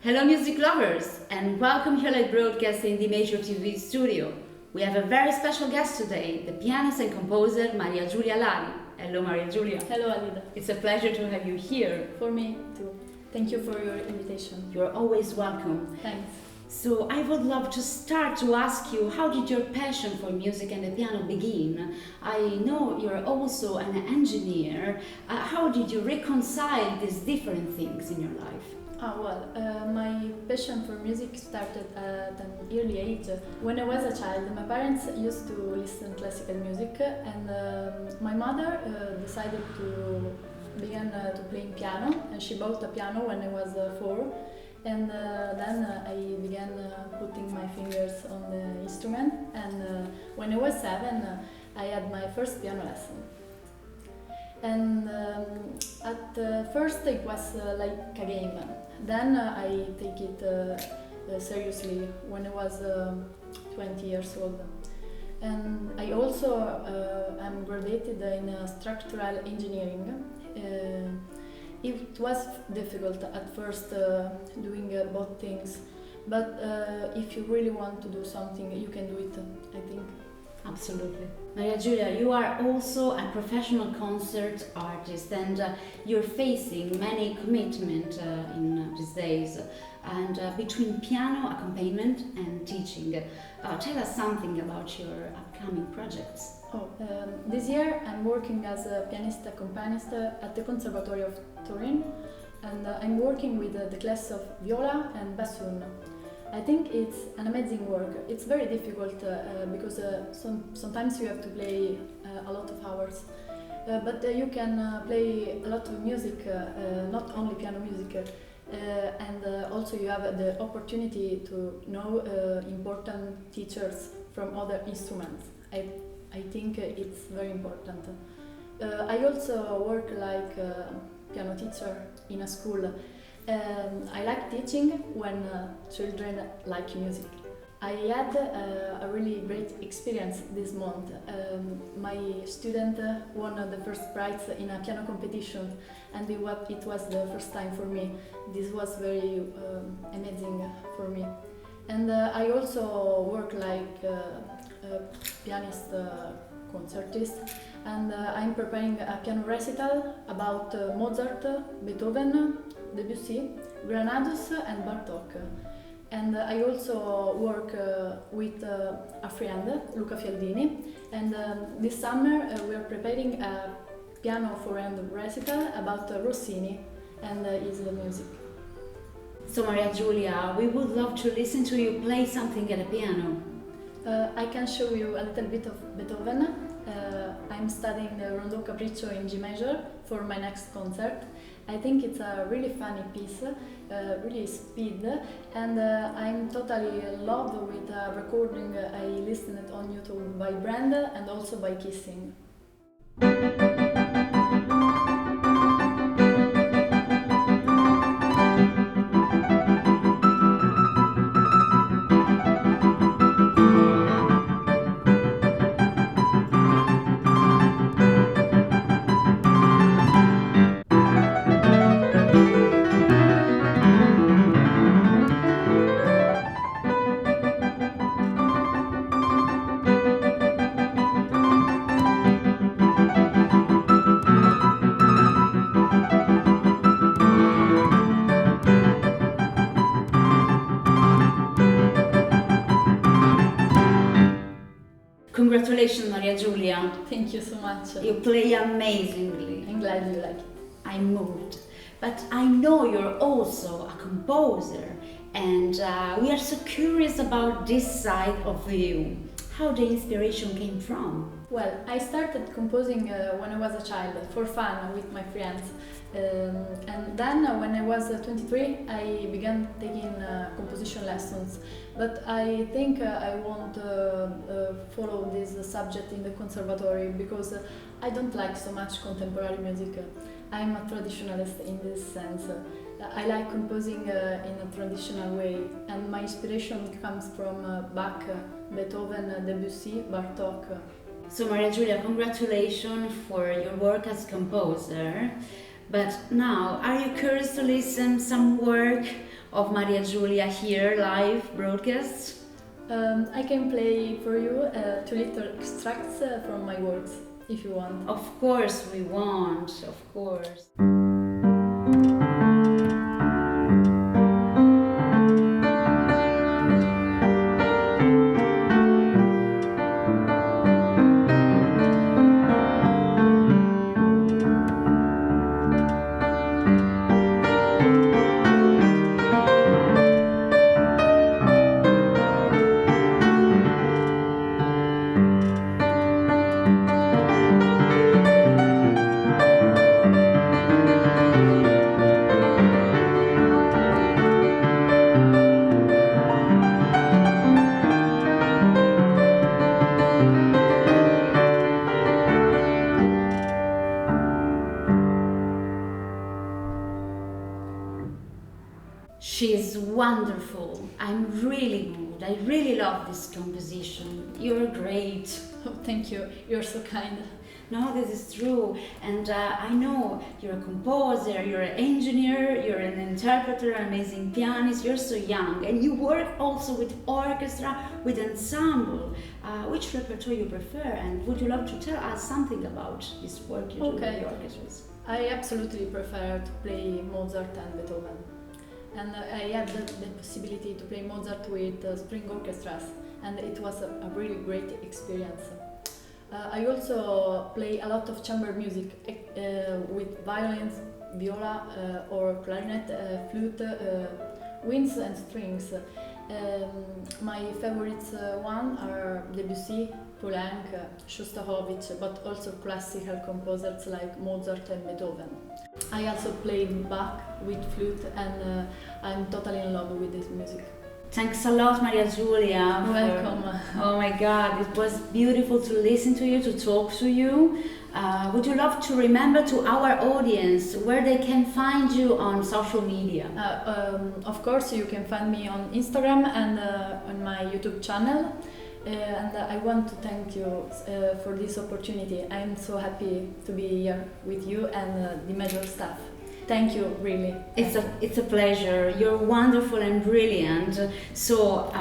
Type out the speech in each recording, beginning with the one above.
Hello music lovers and welcome here at broadcast in the Major TV studio. We have a very special guest today, the pianist and composer Maria Giulia Lari. Hello Maria Giulia. Hello Alida. It's a pleasure to have you here. For me too. Thank you for your invitation. You're always welcome. Thanks. So I would love to start to ask you, how did your passion for music and the piano begin? I know you're also an engineer. How did you reconcile these different things in your life? My passion for music started at an early age. When I was a child, my parents used to listen classical music, and my mother decided to begin to play piano, and she bought a piano when I was 4. And then I began putting my fingers on the instrument, and when I was 7, I had my first piano lesson. And at first it was like a game. Then I take it seriously when I was 20 years old. And I also am graduated in structural engineering. It was difficult at first doing both things, but if you really want to do something, you can do it, I think. Absolutely. Maria Giulia, you are also a professional concert artist, and you're facing many commitment in these days, and between piano accompaniment and teaching. Tell us something about your upcoming projects. This year I'm working as a pianist accompanist at the Conservatory of Turin, and I'm working with the class of viola and bassoon. I think it's an amazing work. It's very difficult because sometimes you have to play a lot of hours, but you can play a lot of music, not only piano music, and also you have the opportunity to know important teachers from other instruments. I think it's very important. I also work like a piano teacher in a school. I like teaching when children like music. I had a really great experience this month. My student won the first prize in a piano competition, and it was the first time for me. This was very amazing for me. And I also work like a pianist concertist, and I'm preparing a piano recital about Mozart, Beethoven, Debussy, Granados and Bartók. And I also work with a friend, Luca Fialdini, and this summer we are preparing a piano for hand recital about Rossini and his music. So Maria Giulia, we would love to listen to you play something at the piano. I can show you a little bit of Beethoven. I'm studying the Rondo Capriccio in G major for my next concert. I think it's a really funny piece, really speed, and I'm totally in love with a recording I listened on YouTube by Brenda and also by Kissing. Congratulations, Maria Giulia. Thank you so much. You play amazingly. I'm glad you like it. I'm moved. But I know you're also a composer, and we are so curious about this side of you. How the inspiration came from? Well, I started composing when I was a child, for fun, with my friends. And then when I was 23, I began taking composition lessons. But I think I won't follow this subject in the conservatory because I don't like so much contemporary music. I'm a traditionalist in this sense. I like composing in a traditional way, and my inspiration comes from Bach, Beethoven, Debussy, Bartók. So Maria Giulia, congratulations for your work as composer. But now, are you curious to listen some work of Maria Giulia here, live broadcasts? I can play for you two little extracts from my works, if you want. Of course we want, of course. She's wonderful. I'm really moved. I really love this composition. You're great. Oh, thank you, you're so kind. No, this is true. And I know you're a composer, you're an engineer, you're an interpreter, an amazing pianist. You're so young. And you work also with orchestra, with ensemble. Which repertoire you prefer? And would you love to tell us something about this work you do with the orchestras? I absolutely prefer to play Mozart and Beethoven. And I had the possibility to play Mozart with string orchestras, and it was a really great experience. I also play a lot of chamber music with violins, viola or clarinet, flute, winds and strings. My favorites one are Debussy, Poulenc, Shostakovich, but also classical composers like Mozart and Beethoven. I also played Bach with flute, and I'm totally in love with this music. Thanks a lot, Maria Giulia. Welcome. Oh my God, it was beautiful to listen to you, to talk to you. Would you love to remember to our audience where they can find you on social media? Of course, you can find me on Instagram and on my YouTube channel. And I want to thank you for this opportunity. I'm so happy to be here with you and the major staff. Thank you, really. It's a pleasure. You're wonderful and brilliant. So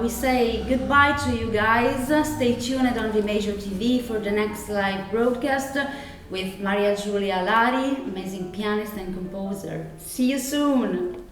we say goodbye to you guys. Stay tuned on the Major TV for the next live broadcast with Maria Giulia Lari, amazing pianist and composer. See you soon.